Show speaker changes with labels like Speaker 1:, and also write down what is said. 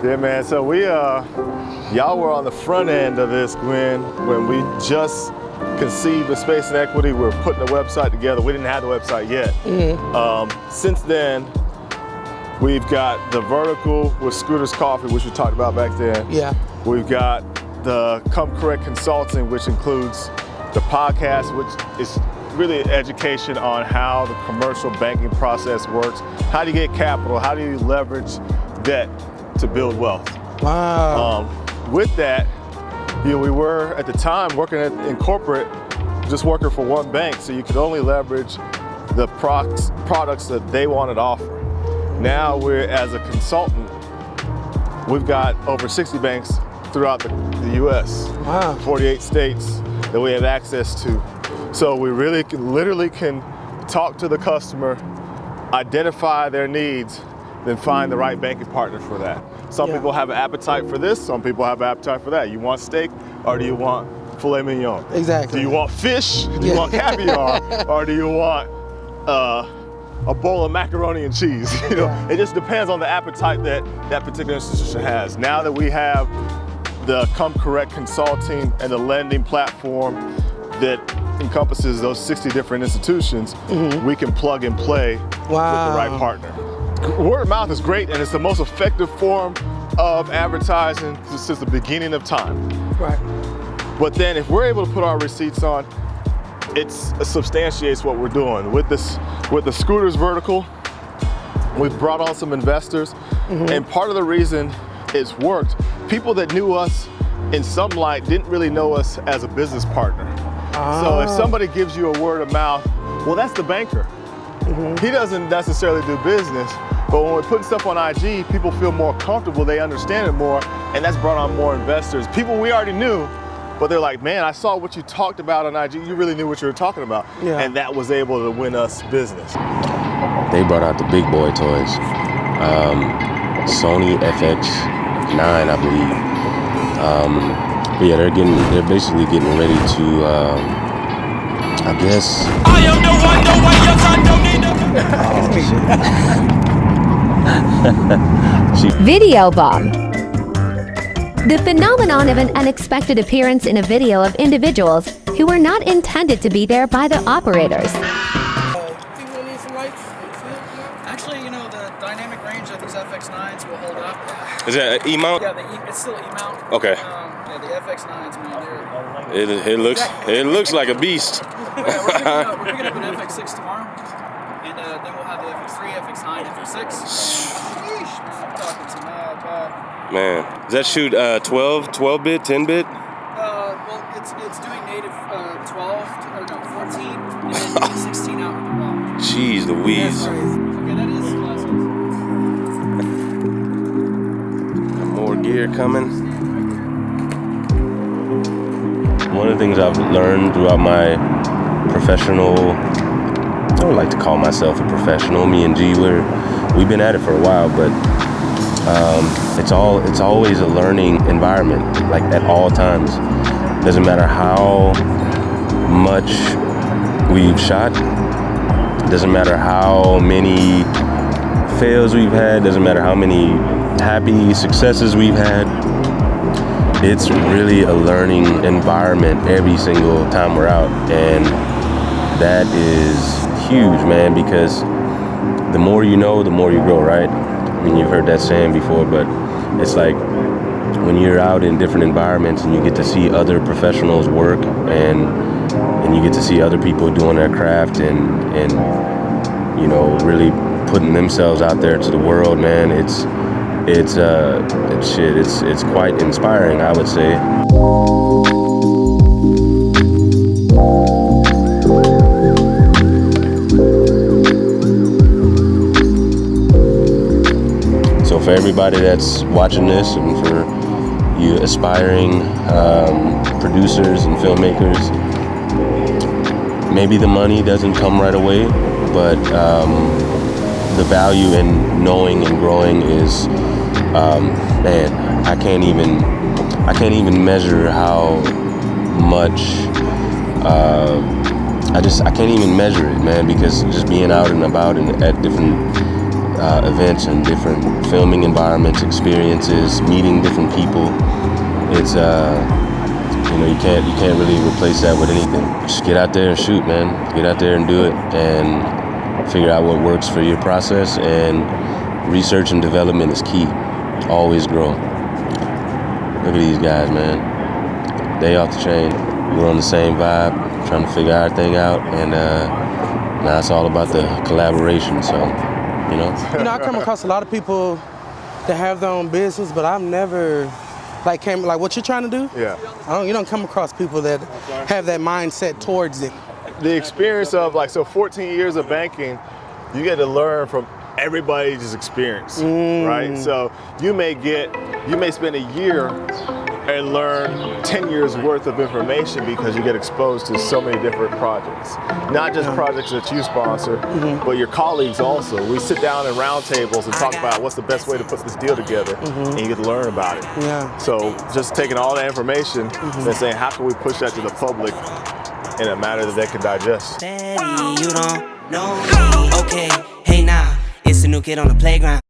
Speaker 1: Yeah, man. So we, y'all were on the front end of this, Gwen, when we just conceived of Space and Equity. We were putting the website together. We didn't have the website yet. Since then, we've got the vertical with Scooter's Coffee, which we talked about back then.
Speaker 2: Yeah.
Speaker 1: We've got the Come Correct Consulting, which includes the podcast, which is really education on how the commercial banking process works. How do you get capital? How do you leverage debt to build wealth?
Speaker 2: Wow.
Speaker 1: With that, we were at the time working in corporate, just working for one bank, so you could only leverage the products that they wanted to offer. Now we're, as a consultant, we've got over 60 banks throughout the US, 48 states that we have access to. So we really literally can talk to the customer, identify their needs, then find the right banking partner for that. Some people have an appetite for this, some people have an appetite for that. You want steak, or do you want filet mignon?
Speaker 2: Exactly.
Speaker 1: Do you want fish, do you want caviar, or do you want a bowl of macaroni and cheese? You know, it just depends on the appetite that that particular institution has. Now that we have the Come Correct Consulting and the lending platform that encompasses those 60 different institutions, we can plug and play with the right partner. Word of mouth is great, and it's the most effective form of advertising since the beginning of time.
Speaker 2: Right.
Speaker 1: But then if we're able to put our receipts on, it substantiates what we're doing. With the Scooters vertical, we've brought on some investors, and part of the reason it's worked, people that knew us in some light didn't really know us as a business partner. So if somebody gives you a word of mouth, well, that's the banker. He doesn't necessarily do business, but when we're putting stuff on IG, people feel more comfortable, they understand it more, and that's brought on more investors. People we already knew, but they're like, man, I saw what you talked about on IG, you really knew what you were talking about. And that was able to win us business.
Speaker 3: They brought out the big boy toys. Sony FX9, I believe. But yeah, they're basically getting ready to, I guess. I am the one, the way
Speaker 4: Video bomb. The phenomenon of an unexpected appearance in a video of individuals who were not intended to be there by the operators.
Speaker 5: Think we'll need some lights? Actually, you know, the dynamic range of these FX9s will hold up.
Speaker 3: Is that an E-mount?
Speaker 5: Yeah, it's still E-mount.
Speaker 3: Okay.
Speaker 5: Yeah, the FX9s, man,
Speaker 3: It looks like a beast.
Speaker 5: we're picking up an FX6 tomorrow, and then we'll have the FX3, FX9, FX6. Sheesh, man, I'm talking some bad.
Speaker 3: Man, does that shoot 12-bit, 10-bit?
Speaker 5: Well, it's doing native 14, and then 16 out with the ROM.
Speaker 3: Jeez Louise.
Speaker 5: Okay, that is classic.
Speaker 3: More gear coming. One of the things I've learned throughout my professional, I don't like to call myself a professional. Me and G, we've been at it for a while, but it's always a learning environment, like at all times. Doesn't matter how much we've shot, doesn't matter how many fails we've had, doesn't matter how many happy successes we've had. It's really a learning environment every single time we're out, and that is huge, man, because the more you know, the more you grow, right? I mean, you've heard that saying before, but it's like when you're out in different environments and you get to see other professionals work, and you get to see other people doing their craft and you know, really putting themselves out there to the world, man, it's quite inspiring, I would say. So for everybody that's watching this, and for you aspiring producers and filmmakers, maybe the money doesn't come right away, but the value in knowing and growing is, man, I can't even measure how much I can't even measure it, man, because just being out and about and at different events and different filming environments, experiences, meeting different people, it's you know, you can't really replace that with anything. Just get out there and shoot, man. Get out there and do it and figure out what works for your process, and research and development is key. Always grow. Look at these guys, man. They off the chain. We're on the same vibe, trying to figure our thing out, and now it's all about the collaboration, so, you know.
Speaker 2: You know, I come across a lot of people that have their own business, but I've never like what you're trying to do.
Speaker 1: Yeah.
Speaker 2: You don't come across people that have that mindset towards it.
Speaker 1: The experience of 14 years of banking, you get to learn from everybody's experience, right? So you may spend a year and learn 10 years worth of information because you get exposed to so many different projects. Not just projects that you sponsor, but your colleagues also. We sit down in round tables and talk about what's the best way to put this deal together, and you get to learn about it.
Speaker 2: Yeah.
Speaker 1: So just taking all that information and saying, how can we push that to the public in a manner that they can digest?
Speaker 6: You don't know me. Okay, hey now, it's a new kid on the playground.